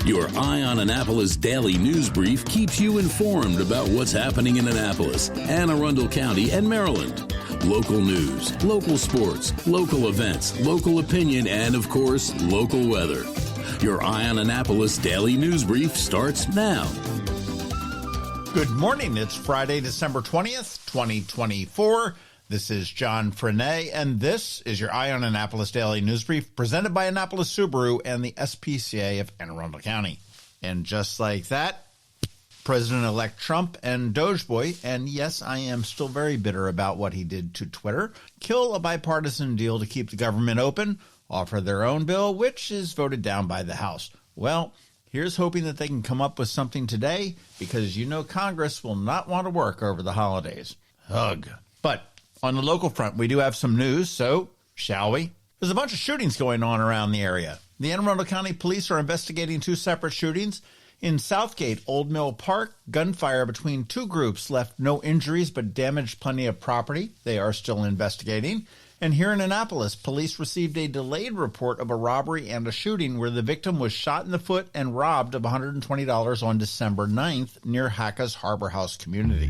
Your Eye on Annapolis daily news brief keeps you informed about what's happening in Annapolis and Arundel County and Maryland. Local news, local sports, local events, local opinion, and, of course, local weather. Your Eye on Annapolis daily news brief starts now. Good morning. It's Friday, December 20th, 2024. This is John Frenaye, and this is your Eye on Annapolis Daily News Brief presented by Annapolis Subaru and the SPCA of Anne Arundel County. And just like that, President-elect Trump and Dogeboy, and yes, I am still very bitter about what he did to Twitter, kill a bipartisan deal to keep the government open, offer their own bill, which is voted down by the House. Well, here's hoping that they can come up with something today, because you know Congress will not want to work over the holidays. Ugh. But on the local front, we do have some news, so shall we? There's a bunch of shootings going on around the area. The Anne Arundel County Police are investigating two separate shootings. In Southgate, Old Mill Park, gunfire between two groups left no injuries but damaged plenty of property. They are still investigating. And here in Annapolis, police received a delayed report of a robbery and a shooting where the victim was shot in the foot and robbed of $120 on December 9th near Hacka's Harbor House community.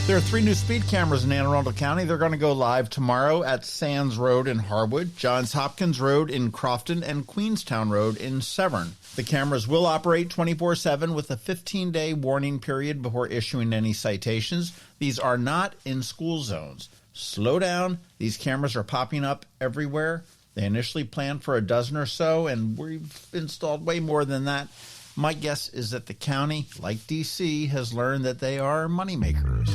There are 3 new speed cameras in Anne Arundel County. They're going to go live tomorrow at Sands Road in Harwood, Johns Hopkins Road in Crofton, and Queenstown Road in Severn. The cameras will operate 24/7 with a 15-day warning period before issuing any citations. These are not in school zones. Slow down. These cameras are popping up everywhere. They initially planned for a dozen or so, and we've installed way more than that. My guess is that the county, like D.C., has learned that they are moneymakers.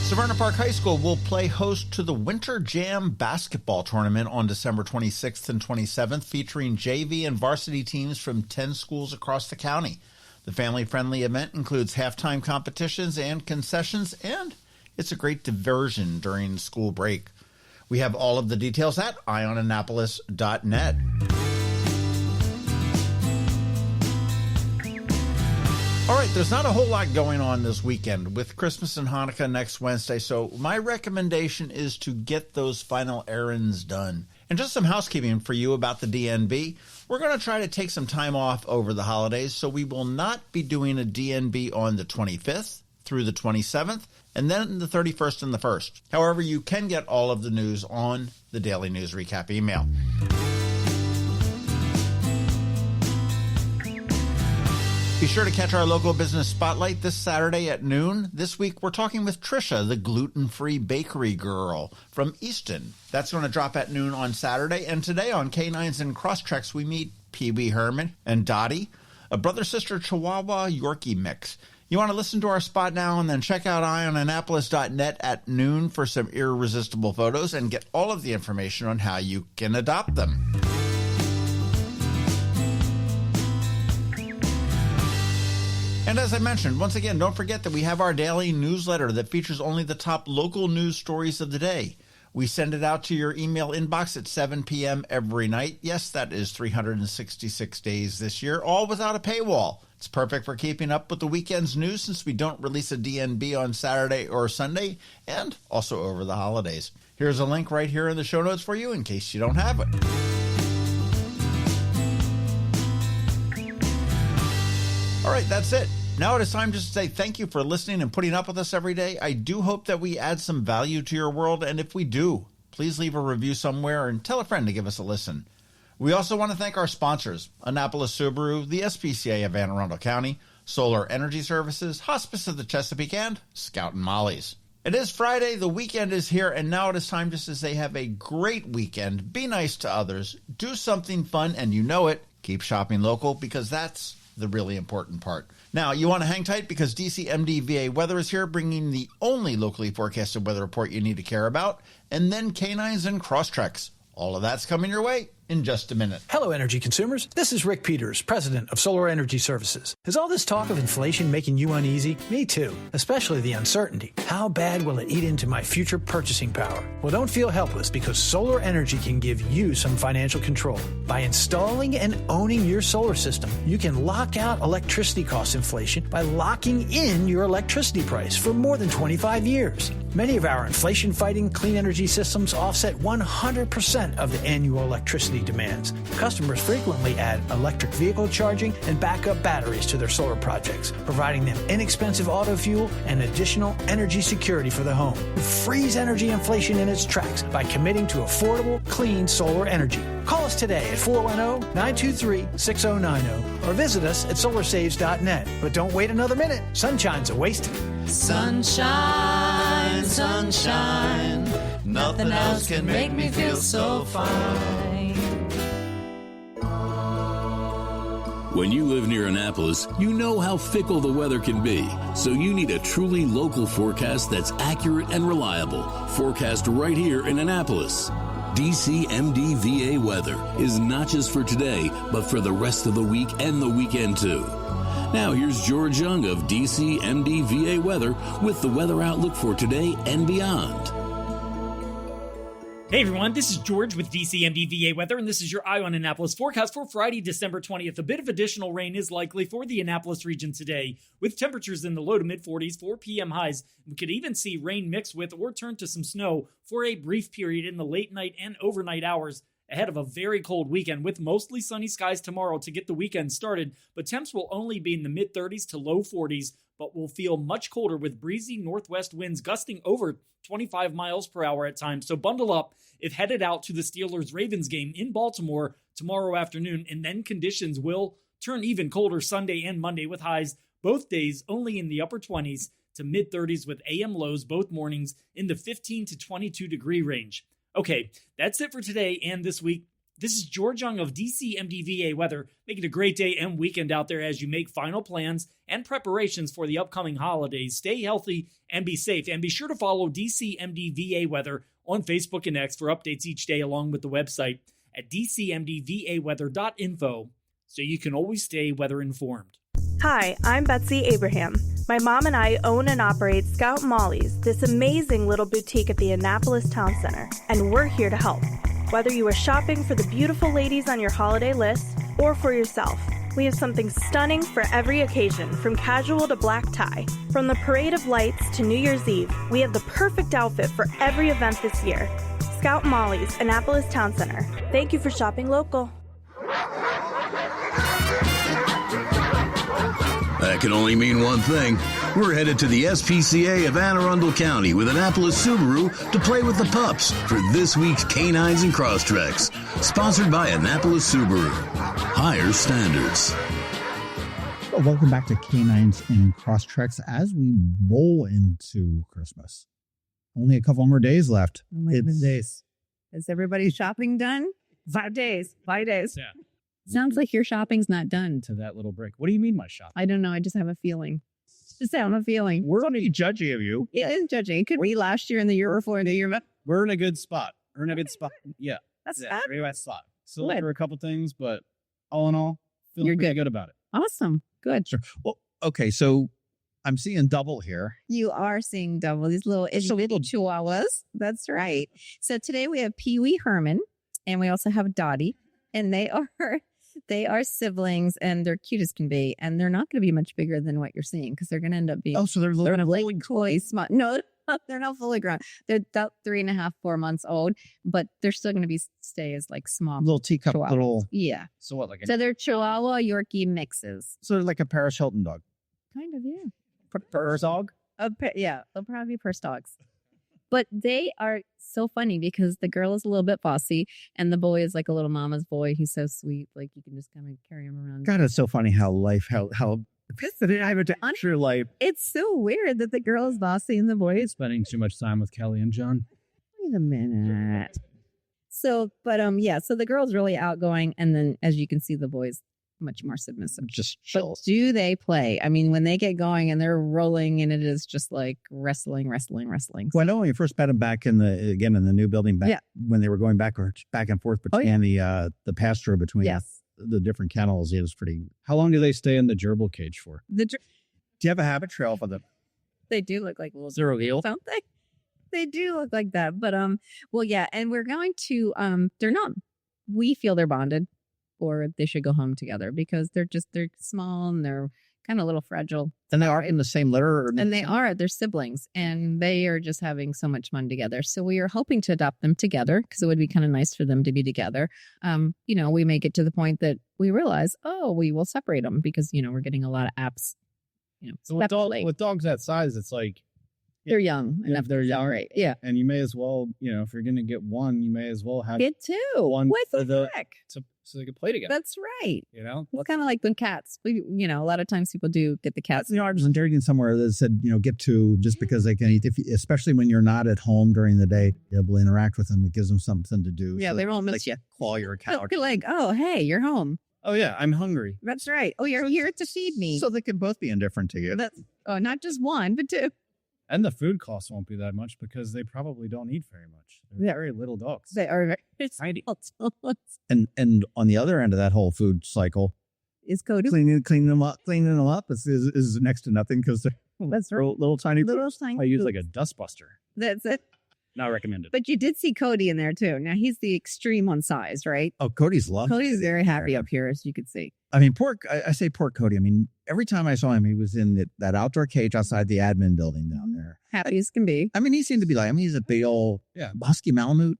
Severna Park High School will play host to the Winter Jam basketball tournament on December 26th and 27th, featuring JV and varsity teams from 10 schools across the county. The family-friendly event includes halftime competitions and concessions, and it's a great diversion during school break. We have all of the details at eyeonannapolis.net. All right, there's not a whole lot going on this weekend with Christmas and Hanukkah next Wednesday, so my recommendation is to get those final errands done. And just some housekeeping for you about the DNB. We're going to try to take some time off over the holidays, so we will not be doing a DNB on the 25th through the 27th, and then the 31st and the 1st. However, you can get all of the news on the Daily News Recap email. Be sure to catch our local business spotlight this Saturday at noon. This week, we're talking with Trisha, the gluten-free bakery girl from Easton. That's going to drop at noon on Saturday. And today on Canines and Crosstreks, we meet Pee-wee Herman and Dottie, a brother-sister Chihuahua Yorkie mix. You want to listen to our spot now and then check out eyeonannapolis.net at noon for some irresistible photos and get all of the information on how you can adopt them. And as I mentioned, once again, don't forget that we have our daily newsletter that features only the top local news stories of the day. We send it out to your email inbox at 7 p.m. every night. Yes, that is 366 days this year, all without a paywall. It's perfect for keeping up with the weekend's news since we don't release a DNB on Saturday or Sunday, and also over the holidays. Here's a link right here in the show notes for you in case you don't have it. All right, that's it. Now it is time just to say thank you for listening and putting up with us every day. I do hope that we add some value to your world, and if we do, please leave a review somewhere and tell a friend to give us a listen. We also want to thank our sponsors, Annapolis Subaru, the SPCA of Anne Arundel County, Solar Energy Services, Hospice of the Chesapeake, and Scout and Molly's. It is Friday, the weekend is here, and now it is time just to say have a great weekend, be nice to others, do something fun, and you know it, keep shopping local, because that's the really important part. Now, you want to hang tight because DCMDVA Weather is here, bringing the only locally forecasted weather report you need to care about, and then Canines and Crosstreks. All of that's coming your way in just a minute. Hello, energy consumers. This is Rick Peters, president of Solar Energy Services. Is all this talk of inflation making you uneasy? Me too, especially the uncertainty. How bad will it eat into my future purchasing power? Well, don't feel helpless because solar energy can give you some financial control. By installing and owning your solar system, you can lock out electricity cost inflation by locking in your electricity price for more than 25 years. Many of our inflation-fighting clean energy systems offset 100% of the annual electricity demands. Customers frequently add electric vehicle charging and backup batteries to their solar projects, providing them inexpensive auto fuel and additional energy security for the home. Freeze energy inflation in its tracks by committing to affordable, clean solar energy. Call us today at 410-923-6090 or visit us at solarsaves.net. But don't wait another minute. Sunshine's a wasted. Sunshine, sunshine, nothing else can make me feel so fine. When you live near Annapolis, you know how fickle the weather can be. So you need a truly local forecast that's accurate and reliable. Forecast right here in Annapolis. DCMDVA weather is not just for today, but for the rest of the week and the weekend too. Now here's George Young of DCMDVA weather with the weather outlook for today and beyond. Hey everyone, this is George with DCMDVA Weather, and this is your Eye on Annapolis forecast for Friday, December 20th. A bit of additional rain is likely for the Annapolis region today, with temperatures in the low to mid-40s, 4 p.m. highs. We could even see rain mix with or turn to some snow for a brief period in the late night and overnight hours, ahead of a very cold weekend with mostly sunny skies tomorrow to get the weekend started, but temps will only be in the mid-30s to low 40s, but will feel much colder with breezy northwest winds gusting over 25 miles per hour at times. So bundle up if headed out to the Steelers-Ravens game in Baltimore tomorrow afternoon, and then conditions will turn even colder Sunday and Monday with highs both days only in the upper 20s to mid-30s with AM lows both mornings in the 15 to 22 degree range. Okay, that's it for today and this week. This is George Young of DCMDVA Weather. Make it a great day and weekend out there as you make final plans and preparations for the upcoming holidays. Stay healthy and be safe. And be sure to follow DCMDVA Weather on Facebook and X for updates each day, along with the website at dcmdvaweather.info, so you can always stay weather informed. Hi, I'm Betsy Abraham. My mom and I own and operate Scout Molly's, this amazing little boutique at the Annapolis Town Center, and we're here to help. Whether you are shopping for the beautiful ladies on your holiday list or for yourself, we have something stunning for every occasion, from casual to black tie. From the Parade of Lights to New Year's Eve, we have the perfect outfit for every event this year. Scout Molly's, Annapolis Town Center. Thank you for shopping local. That can only mean one thing. We're headed to the SPCA of Arundel County with Annapolis Subaru to play with the pups for this week's Canines and Crosstreks. Sponsored by Annapolis Subaru. Higher standards. Well, welcome back to Canines and Crosstreks as we roll into Christmas. Only a couple more days left. Days. Is everybody's shopping done? 5 days. 5 days. Yeah. Sounds like your shopping's not done. To that little break. What do you mean my shop? I don't know. I just have a feeling. Just have a feeling. We're going to be judgy of you. It is judging. It could be last year and the year before and the year. We're in a good spot. Yeah. That's Yeah, bad. very bad spot. Still Good. for a couple things, but all in all, feeling You're pretty good. good about it. Awesome. Good. Sure. Well, okay, so I'm seeing double here. You are seeing double. These little little chihuahuas. That's right. So today we have Pee Wee Herman and we also have Dottie, and they are siblings and they're cute as can be, and they're not going to be much bigger than what you're seeing because they're going to end up being. Oh, so they're They're little. like toy small. No, they're not fully grown. They're about 3.5, 4 months old, but they're still going to stay as like small. Little teacup, Chihuahuas. little. Yeah. So what? Like So they're Chihuahua Yorkie mixes. So they're like a Paris Hilton dog. Kind of, yeah. Purrs dog? Yeah, they'll probably be purse dogs. But they are so funny because the girl is a little bit bossy and the boy is like a little mama's boy. He's so sweet. Like you can just kind of carry him around. God, it's so funny how I have a true life. It's so weird that the girl is bossy and the boy is. Spending too much time with Kelly and John. Wait a minute. So, but so the girl's really outgoing, and then as you can see, the boy's much more submissive. Just But chill. do they play? I mean, when they get going and they're rolling, and it is just like wrestling. Well, I know when you first met him back in the new building back when they were going back and forth between the pasture between the different kennels. It was pretty. How long do they stay in the gerbil cage for? Do you have a habit trail for them? They do look like little Zero heel, don't they? They do look like that. But well, yeah, and we're going to they're not. We feel they're bonded, or they should go home together because they're small and they're kind of a little fragile. And they are in the same litter? And they are. They're siblings, and they are just having so much fun together. So we are hoping to adopt them together because it would be kind of nice for them to be together. We may get to the point that we realize, we will separate them because, we're getting a lot of apps. So with dogs that size, it's like they're young. Yeah, they're young. Right. Yeah. And you may as well, if you're going to get one, you may as well have get two. one What for the heck? so they can play together. That's right. It's kind of like when cats. We, a lot of times people do get the cats. I was reading somewhere that said, get two just because they can eat, especially when you're not at home during the day, you're able to interact with them. It gives them something to do. Yeah, so they won't miss you. Claw your couch. They're like, hey, you're home. Oh, yeah, I'm hungry. That's right. Oh, you're here to feed me. So they can both be indifferent to you. Not just one, but two. And the food costs won't be that much because they probably don't eat very much. They're very little dogs. They are very tiny. And on the other end of that whole food cycle, is Cody cleaning them up is next to nothing because they're little tiny. I use like a dust buster. That's it. Not recommended. But you did see Cody in there too. Now he's the extreme on size, right? Oh, Cody's loved. Cody's very happy up here, as you can see. I mean, I say poor Cody. I mean, every time I saw him, he was in that outdoor cage outside the admin building down there. Happy as can be. I mean, he seemed to be he's a big old husky Malamute.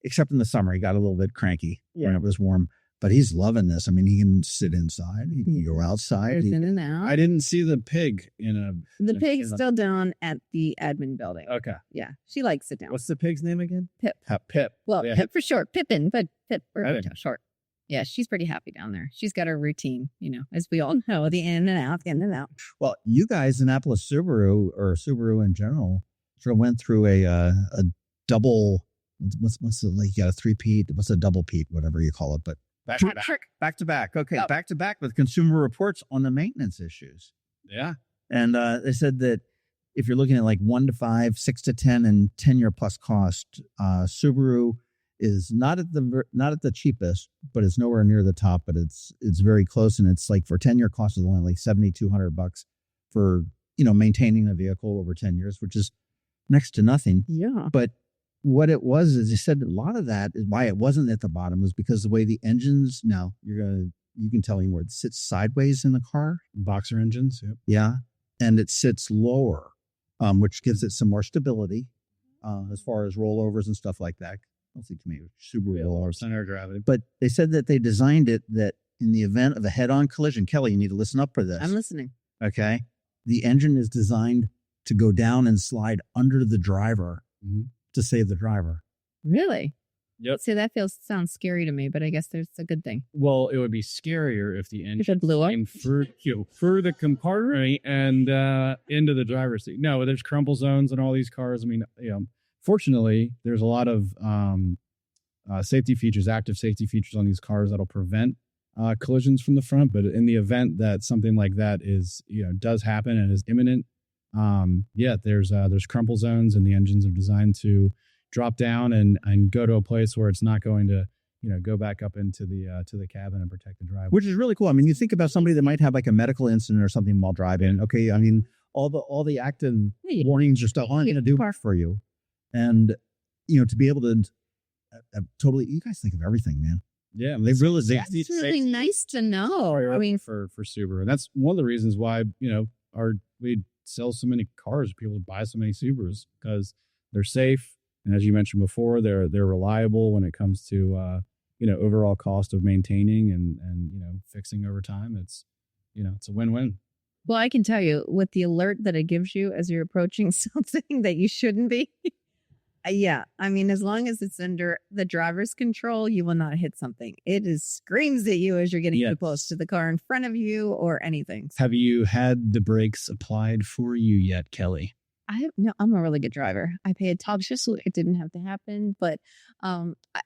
Except in the summer, he got a little bit cranky when it was warm. But he's loving this. I mean, he can sit inside. He can go outside. In and out. I didn't see the pig The pig's still down at the admin building. Okay. Yeah, she likes it down. What's the pig's name again? Pip. Pip. Well, yeah. Pip for short. Pippin, but Pip for short. Yeah, she's pretty happy down there. She's got her routine, as we all know, the in and out, in and out. Well, you guys, Annapolis Subaru or Subaru in general, sort of went through a double. What's it like? You got a three-peat. What's a double-peat? Whatever you call it, but. Back to back. Okay, back to back with Consumer Reports on the maintenance issues. Yeah. And they said that if you're looking at like 1 to 5, 6 to 10, and 10-year plus cost, Subaru is not at the cheapest, but it's nowhere near the top. But it's very close, and it's like for 10-year cost is only like $7,200 for maintaining a vehicle over 10 years, which is next to nothing. Yeah. But what it was is they said a lot of that is why it wasn't at the bottom was because the way the engines now you can tell anymore it sits sideways in the car. Boxer engines. Yep. Yeah. And it sits lower, which gives it some more stability as far as rollovers and stuff like that. I don't think to me Subaru rollovers. Center of gravity. But they said that they designed it that in the event of a head-on collision, Kelly, you need to listen up for this. I'm listening. Okay. The engine is designed to go down and slide under the driver. Mm-hmm. To save the driver. Really? Yep. See, that sounds scary to me, but I guess there's a good thing. Well, it would be scarier if the engine blew up came through the compartment and into the driver's seat. No, there's crumple zones in all these cars. I mean, fortunately, there's a lot of safety features, active safety features on these cars that'll prevent collisions from the front. But in the event that something like that does happen and is imminent, there's crumple zones, and the engines are designed to drop down and go to a place where it's not going to go back up into the cabin and protect the driver, which is really cool. I mean, you think about somebody that might have like a medical incident or something while driving. Okay, I mean, all the active warnings are still on going to do for you, and to be able to totally. You guys think of everything, man. Yeah, they really. That's really nice to know. I mean, for Subaru, and that's one of the reasons why we sell so many cars. People buy so many Subarus because they're safe, and as you mentioned before, they're reliable when it comes to overall cost of maintaining and fixing over time. It's it's a win-win. Well, I can tell you with the alert that it gives you as you're approaching something that you shouldn't be. Yeah, I mean, as long as it's under the driver's control, you will not hit something. It screams at you as you're getting too close to the car in front of you or anything. Have you had the brakes applied for you yet, Kelly? I'm a really good driver. I pay attention so it didn't have to happen. But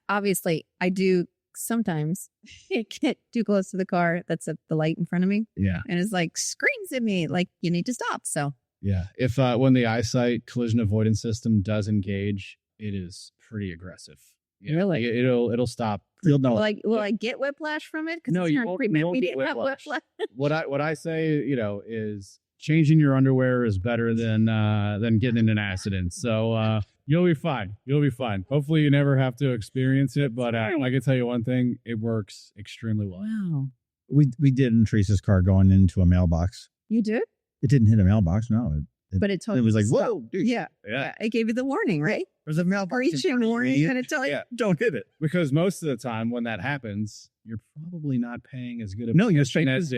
obviously, I do sometimes you get too close to the car that's at the light in front of me. Yeah. And it's like screams at me like you need to stop. So Yeah. If when the eyesight collision avoidance system does engage, it is pretty aggressive. Yeah. Really? Like, it'll stop. You'll know. will I get whiplash from it? No, you won't get whiplash. What I say, is changing your underwear is better than getting in an accident. So you'll be fine. You'll be fine. Hopefully you never have to experience it. But I can tell you one thing: it works extremely well. Wow. We did in Teresa's car going into a mailbox. You did? It didn't hit a mailbox. No. But it told it was like, stop. whoa, dude. Yeah. It gave you the warning, right? There's a mailbox. Reaching warning and it tell you. Yeah. Don't hit it. Because most of the time when that happens, you're probably not paying as good No, you're straight as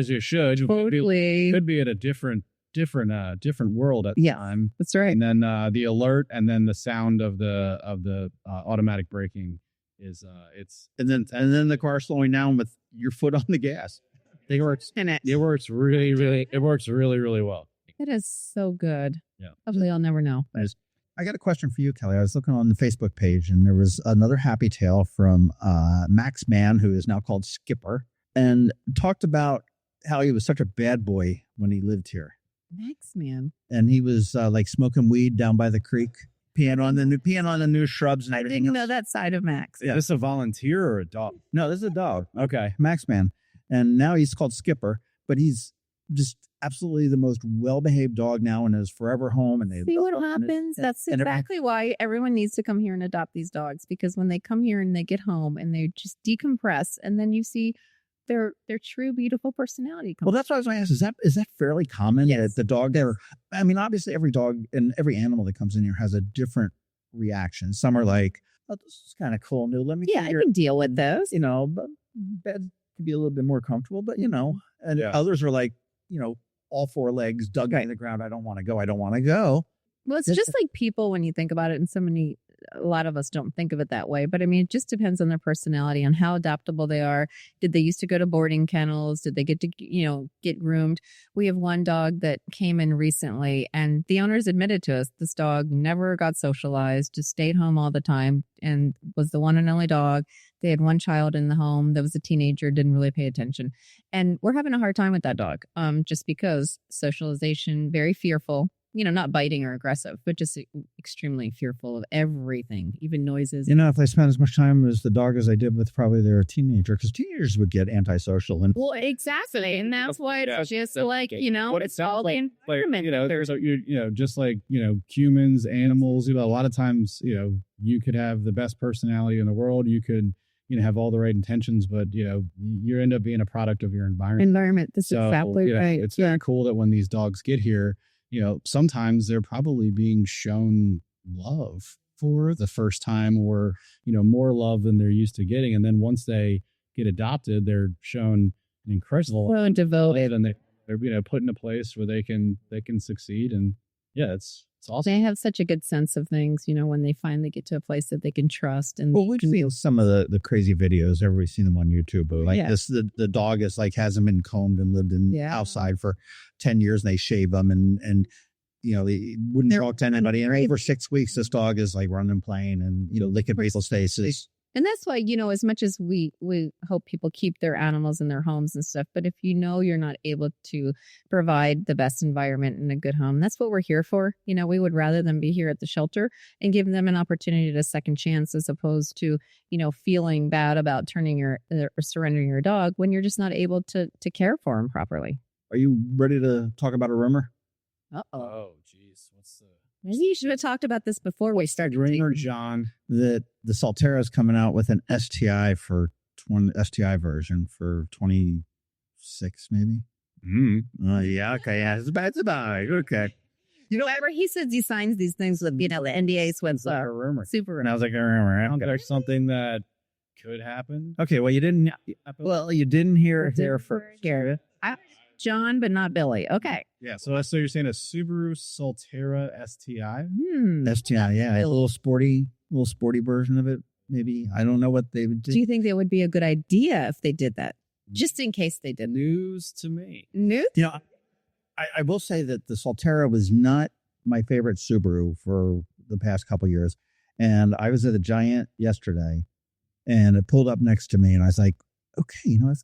you should. Totally. You could be at a different world at the time. That's right. And then the alert and then the sound of the automatic braking is And then the car slowing down with your foot on the gas. It works really, really well. It is so good. Yeah. Hopefully I'll never know. I got a question for you, Kelly. I was looking on the Facebook page, and there was another happy tale from Max Mann, who is now called Skipper, and talked about how he was such a bad boy when he lived here. Max Man. And he was like smoking weed down by the creek, peeing on the new shrubs and I everything. didn't know that side of Max. Yeah. Is this a volunteer or a dog? No, this is a dog. Okay. Max Man. And now he's called Skipper, but he's just absolutely the most well-behaved dog now and is forever home. And they See what happens? That's exactly why everyone needs to come here and adopt these dogs, because when they come here and they get home and they just decompress, and then you see their true beautiful personality. Well, that's what I was going to ask. Is that fairly common? Yes. That the dog there? I mean, obviously every dog and every animal that comes in here has a different reaction. Some are like, "Oh, this is kind of cool, new. Let me." Yeah, I can deal with those. But bed can be a little bit more comfortable. But and others are like, all four legs dug in the ground. I don't want to go. I don't want to go. Well, it's just like people when you think about it, and a lot of us don't think of it that way. But I mean, it just depends on their personality, on how adaptable they are. Did they used to go to boarding kennels? Did they get to, get groomed? We have one dog that came in recently, and the owners admitted to us this dog never got socialized, just stayed home all the time, and was the one and only dog. They had one child in the home that was a teenager, didn't really pay attention. And we're having a hard time with that dog, just because socialization, very fearful. Not biting or aggressive, but just extremely fearful of everything, even noises. If they spend as much time as the dog as I did with probably their teenager, because teenagers would get antisocial. Well, exactly. And that's why it's just it's all the environment. There's just like, humans, animals, a lot of times, you could have the best personality in the world. You could, have all the right intentions, but, you end up being a product of your environment. That's exactly right. It's very cool that when these dogs get here, sometimes they're probably being shown love for the first time, or, more love than they're used to getting. And then once they get adopted, they're shown an incredible and devoted, and they're put in a place where they can succeed. And yeah, it's awesome. They have such a good sense of things, when they finally get to a place that they can trust. And we've seen some of the crazy videes. Everybody's seen them on YouTube. But the dog is like, hasn't been combed and lived in outside for 10 years, and they shave them and they wouldn't talk to anybody. And for 6 weeks, this dog is like running and playing and, licking people's faces. And that's why, as much as we hope people keep their animals in their homes and stuff, but if you're not able to provide the best environment and a good home, that's what we're here for. We would rather them be here at the shelter and give them an opportunity at a second chance, as opposed to, feeling bad about surrendering your dog when you're just not able to care for them properly. Are you ready to talk about a rumor? Oh, geez. What's the... Maybe you should have talked about this before we started. Rumor, John, that the Solterra is coming out with an STI version for 26, maybe. Yeah. Okay. Yeah. It's about it. Okay. Whenever he says he signs these things with, the NDAs with rumor. Super. And I was like, a rumor. I don't get there's something that could happen. Okay. Well, you didn't hear it there first. John, but not Billy. Okay. Yeah. So you're saying a Subaru Solterra STI? STI, yeah. A little sporty version of it. Maybe. I don't know what they would do. Do you think that would be a good idea if they did that? Just in case they did. News to me. News? I will say that the Solterra was not my favorite Subaru for the past couple years. And I was at a Giant yesterday, and it pulled up next to me, and I was like, okay, it's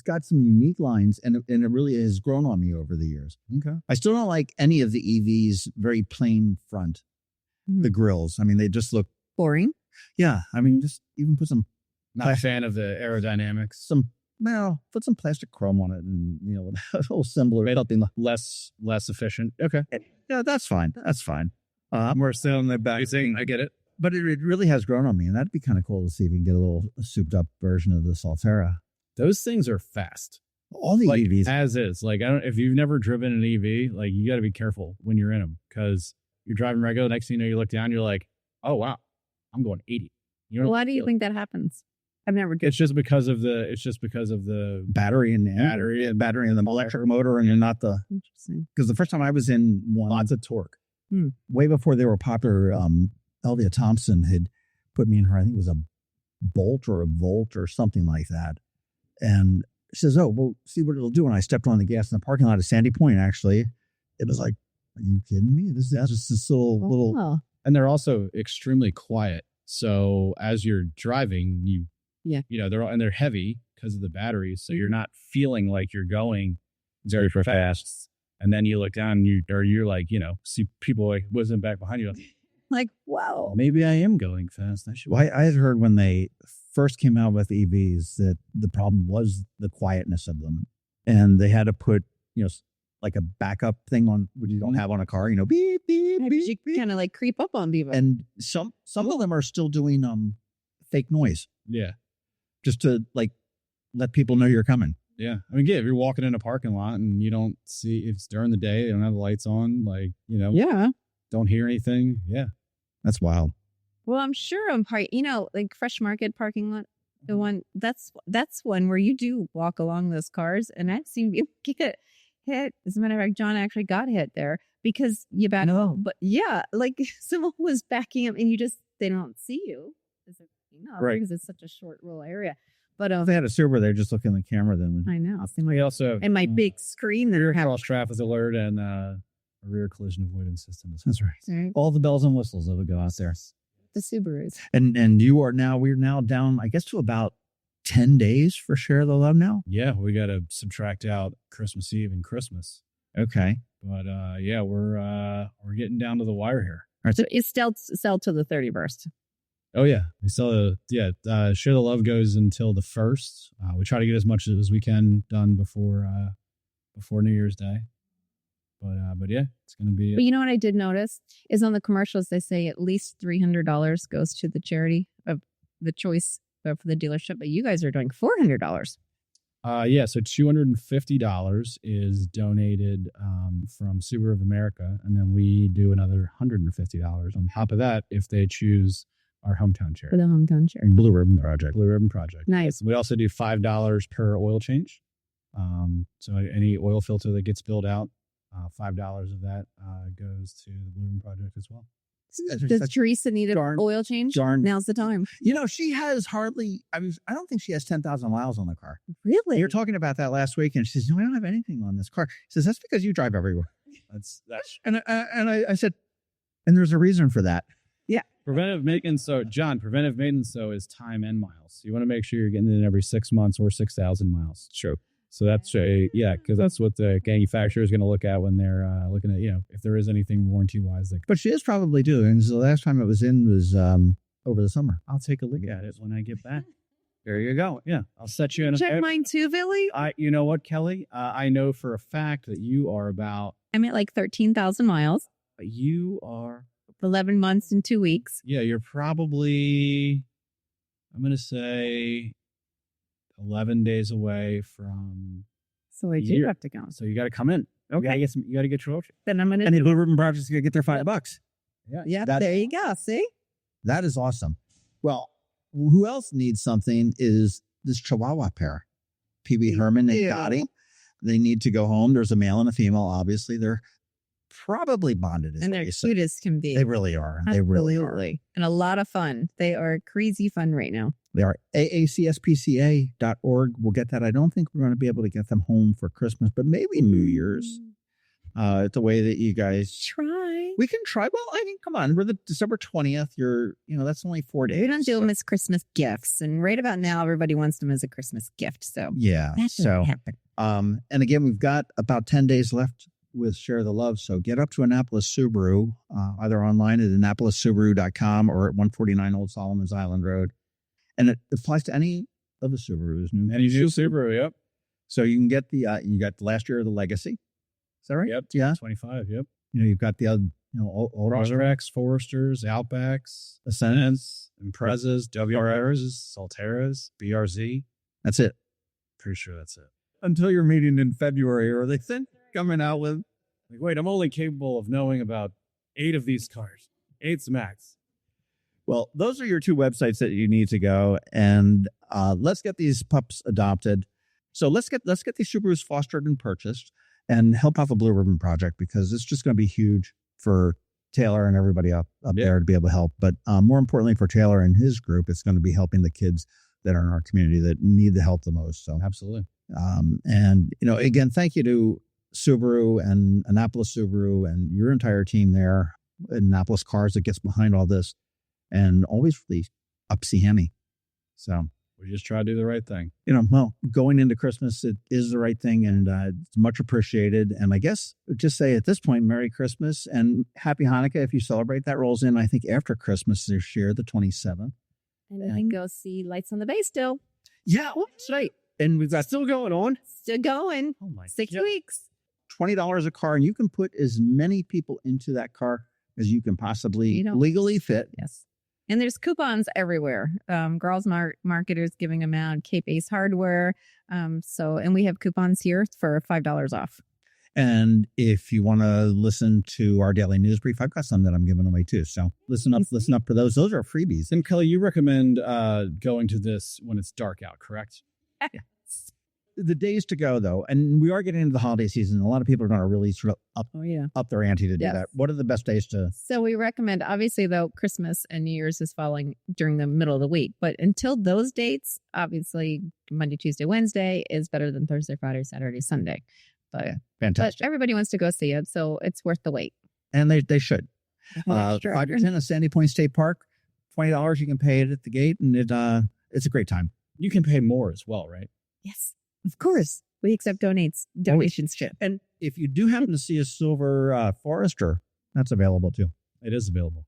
got some unique lines, and it really has grown on me over the years. Okay. I still don't like any of the EVs very plain front. The grills, I mean, they just look Boring. Yeah, I mean, just even put some. Not a fan of the aerodynamics. Put some plastic chrome on it, and a whole symbol made up in less efficient. Okay. Yeah, that's fine. That's fine. We're still in the back thing. I get it. But it really has grown on me, and that'd be kind of cool to see if we can get a little souped up version of the Solterra. Those things are fast. All the EVs, as is. Like, if you've never driven an EV, like, you got to be careful when you're in them, because you're driving regular. Next thing you know, you look down, you're like, oh wow, I'm going 80. Why do you think that happens? I've never. It's just because of the battery and the electric motor, and you're not the. Interesting. Because the first time I was in one, lots of torque. Way before they were popular, Elvia Thompson had put me in her. I think it was a Bolt or a Volt or something like that, and she says, "Oh, well, see what it'll do." And I stepped on the gas in the parking lot at Sandy Point. Actually, it was like, "Are you kidding me? This is just this little." And they're also extremely quiet. So as you're driving, they're heavy because of the batteries. So you're not feeling like you're going very fast. And then you look down, you're like, see people like whizzing back behind you. Like, wow, maybe I am going fast. I had heard when they first came out with EVs that the problem was the quietness of them, and they had to put, like a backup thing on what you don't have on a car, beep, beep, beep. You kind of like creep up on people. And some of them are still doing fake noise. Yeah. Just to like let people know you're coming. Yeah. I mean, if you're walking in a parking lot and you don't see, if it's during the day, they don't have the lights on, like, don't hear anything. Yeah. That's wild. Well, I'm sure like Fresh Market parking lot, the one that's one where you do walk along those cars, and I've seen you get hit. As a matter of fact, John actually got hit there because you back up. But yeah, like someone was backing up, and they don't see you. Right. Because it's such a short rural area. But if they had a Subaru, they're just looking at the camera then. I know. We also and my big screen there. Cross traffic alert and a rear collision avoidance system. That's right. All the bells and whistles that would go out there. The Subarus. And we're now down, I guess, to about 10 days for Share the Love now. Yeah, we got to subtract out Christmas Eve and Christmas. Okay. But we're getting down to the wire here. All right. So it sell to the 31st. Oh yeah, we sell Share the Love goes until the 1st. We try to get as much as we can done before New Year's Day. But yeah, it's going to be. But you know what I did notice is on the commercials they say at least $300 goes to the charity of the choice for the dealership, but you guys are doing $400. Yeah, so $250 is donated from Subaru of America, and then we do another $150 on top of that if they choose our hometown charity. For the hometown charity. Blue Ribbon Project. Nice. We also do $5 per oil change. So any oil filter that gets spilled out, $5 of that goes to the Blue Ribbon Project as well. Does Teresa need an oil change? Now's the time. She has hardly. I don't think she has 10,000 miles on the car. Really? You were talking about that last week, and she says, "No, I don't have anything on this car." She says, "That's because you drive everywhere." That's. And I said, and there's a reason for that. Yeah. Preventive maintenance. So, John, preventive maintenance is time and miles. You want to make sure you're getting it in every 6 months or 6,000 miles. True. So that's because that's what the manufacturer is going to look at when they're looking at if there is anything warranty wise. But she is probably due. And the last time it was in was over the summer. I'll take a look at it when I get back. There you go. Yeah, I'll set you in. Check mine too, Billy. You know what, Kelly? I know for a fact that you are about. I'm at like 13,000 miles. You are 11 months and 2 weeks. Yeah, you're probably. I'm going to say 11 days away from. So I do have to go. So you got to come in. Okay. You got to get your oil. Then I'm going to. And the Blue Ribbon Project's going to get their $5. Yeah. There you go. See? That is awesome. Well, who else needs something is this Chihuahua pair, Pee-wee Herman and Dottie. They need to go home. There's a male and a female. Obviously, they're probably bonded. And they're cute as can be. They really are. They really are. And a lot of fun. They are crazy fun right now. They are. AACSPCA.org. We'll get that. I don't think we're going to be able to get them home for Christmas, but maybe New Year's. It's a way that you guys Try. We can try. Well, I mean, come on. We're the December 20th. That's only 4 days. We don't do them as Christmas gifts. And right about now, everybody wants them as a Christmas gift. So yeah. that doesn't happen. And again, we've got about 10 days left with Share the Love. So get up to Annapolis Subaru, either online at AnnapolisSubaru.com or at 149 Old Solomon's Island Road. And it applies to any of the Subarus. Any new Subaru, yep. So you can get you got the last year of the Legacy. Is that right? Yep. Yeah. 25, yep. You've got the other, old Crosstreks, Foresters, Outbacks, Ascendants, Imprezas, WRRs, Solteras, BRZ. That's it. Pretty sure that's it. Until your meeting in February, or they think coming out with. Like, wait, I'm only capable of knowing about 8 of these cars. 8's max. Well, those are your 2 websites that you need to go, and let's get these pups adopted. So let's get these Subarus fostered and purchased, and help out the Blue Ribbon Project, because it's just going to be huge for Taylor and everybody up there to be able to help. But more importantly for Taylor and his group, it's going to be helping the kids that are in our community that need the help the most. So absolutely. And again, thank you to Subaru and Annapolis Subaru and your entire team there, Annapolis Cars, that gets behind all this, and always really upsy hammy. So we just try to do the right thing. Well, going into Christmas, it is the right thing, and it's much appreciated. And I guess just say at this point, Merry Christmas and Happy Hanukkah if you celebrate. That rolls in, I think, after Christmas this year, the 27th. And then I can go see Lights on the Bay still. Yeah, that's right. And we've got still going on. Still going. Oh my! 6 weeks. $20 a car, and you can put as many people into that car as you can possibly legally fit. Yes. And there's coupons everywhere. Girls Market is giving them out. Cape Ace Hardware. And we have coupons here for $5 off. And if you want to listen to our daily news brief, I've got some that I'm giving away too. So listen up to those. Those are freebies. And Kelly, you recommend going to this when it's dark out, correct? Yeah. The days to go, though, and we are getting into the holiday season. A lot of people are going to really sort of up their ante to do that. What are the best days to? So we recommend, obviously, though, Christmas and New Year's is falling during the middle of the week. But until those dates, obviously, Monday, Tuesday, Wednesday is better than Thursday, Friday, Saturday, Sunday. But fantastic. But everybody wants to go see it, so it's worth the wait. And they should. Sure. 5-10 at Sandy Point State Park, $20. You can pay it at the gate, and it's a great time. You can pay more as well, right? Yes. Of course. We accept donations too. And if you do happen to see a silver Forester, that's available too. It is available.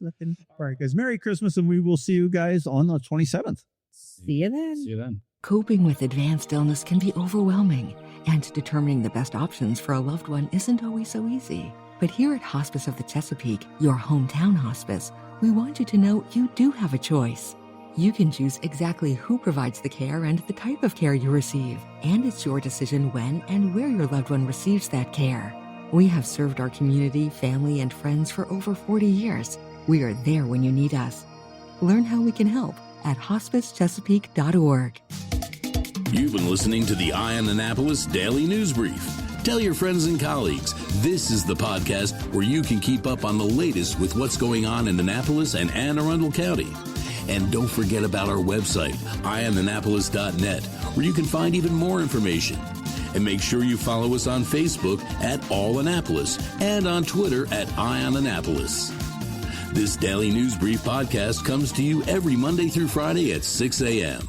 All right, guys. Merry Christmas, and we will see you guys on the 27th. See you then. See you then. Coping with advanced illness can be overwhelming, and determining the best options for a loved one isn't always so easy. But here at Hospice of the Chesapeake, your hometown hospice, we want you to know you do have a choice. You can choose exactly who provides the care and the type of care you receive, and it's your decision when and where your loved one receives that care. We have served our community, family, and friends for over 40 years. We are there when you need us. Learn how we can help at hospicechesapeake.org. You've been listening to the Eye on Annapolis Daily News Brief. Tell your friends and colleagues, this is the podcast where you can keep up on the latest with what's going on in Annapolis and Anne Arundel County. And don't forget about our website, eyeonannapolis.net, where you can find even more information. And make sure you follow us on Facebook at All Annapolis and on Twitter at Eye on Annapolis. This Daily News Brief podcast comes to you every Monday through Friday at 6 a.m.